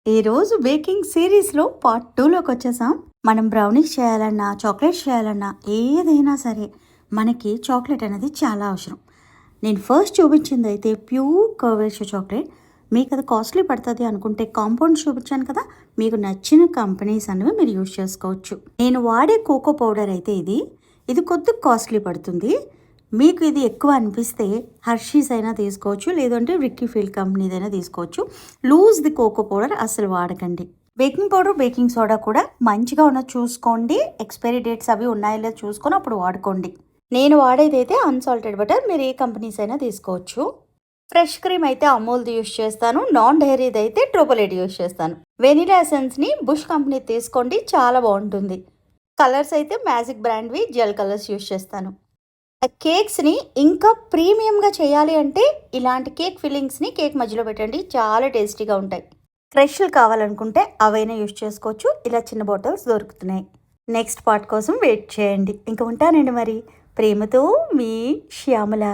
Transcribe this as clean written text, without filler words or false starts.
ఈరోజు బేకింగ్ సిరీస్లో పార్ట్ 2లోకి వచ్చేసాం. మనం బ్రౌనీస్ చేయాలన్నా, చాక్లెట్స్ చేయాలన్నా ఏదైనా సరే మనకి చాక్లెట్ అనేది చాలా అవసరం. నేను ఫస్ట్ చూపించింది అయితే ప్యూర్ కర్వేచర్ చాక్లెట్. మీకు అది కాస్ట్లీ పడుతుంది అనుకుంటే కాంపౌండ్ చూపించాను కదా, మీకు నచ్చిన కంపెనీస్ అనేవి మీరు యూజ్ చేసుకోవచ్చు. నేను వాడే కోకో పౌడర్ అయితే ఇది కొద్దిగా కాస్ట్లీ పడుతుంది. మీకు ఇది ఎక్కువ అనిపిస్తే హర్షీస్ అయినా తీసుకోవచ్చు, లేదంటే రిక్కీ ఫీల్డ్ కంపెనీదైనా తీసుకోవచ్చు. లూజ్ది కోకో పౌడర్ అసలు వాడకండి. బేకింగ్ పౌడర్, బేకింగ్ సోడా కూడా మంచిగా ఉన్నది చూసుకోండి. ఎక్స్పైరీ డేట్స్ అవి ఉన్నాయో లేదో చూసుకొని అప్పుడు వాడుకోండి. నేను వాడేది అయితే అన్సాల్టెడ్ బటర్. మీరు ఏ కంపెనీస్ అయినా తీసుకోవచ్చు. ఫ్రెష్ క్రీమ్ అయితే అమూల్ది యూస్ చేస్తాను. నాన్ డైరీది అయితే ట్రోపోలేట్ యూస్ చేస్తాను. వెనిలా ఎసెన్స్ని బుష్ కంపెనీ తీసుకోండి, చాలా బాగుంటుంది. కలర్స్ అయితే మ్యాజిక్ బ్రాండ్వి జెల్ కలర్స్ యూస్ చేస్తాను. కేక్స్ని ఇంకా ప్రీమియంగా చేయాలి అంటే ఇలాంటి కేక్ ఫిల్లింగ్స్ని కేక్ మధ్యలో పెట్టండి, చాలా టేస్టీగా ఉంటాయి. ఫ్రెష్లు కావాలనుకుంటే అవైనా యూజ్ చేసుకోవచ్చు. ఇలా చిన్న బాటిల్స్ దొరుకుతున్నాయి. నెక్స్ట్ పార్ట్ కోసం వెయిట్ చేయండి. ఇంకా ఉంటానండి మరి. ప్రేమతో మీ శ్యామల.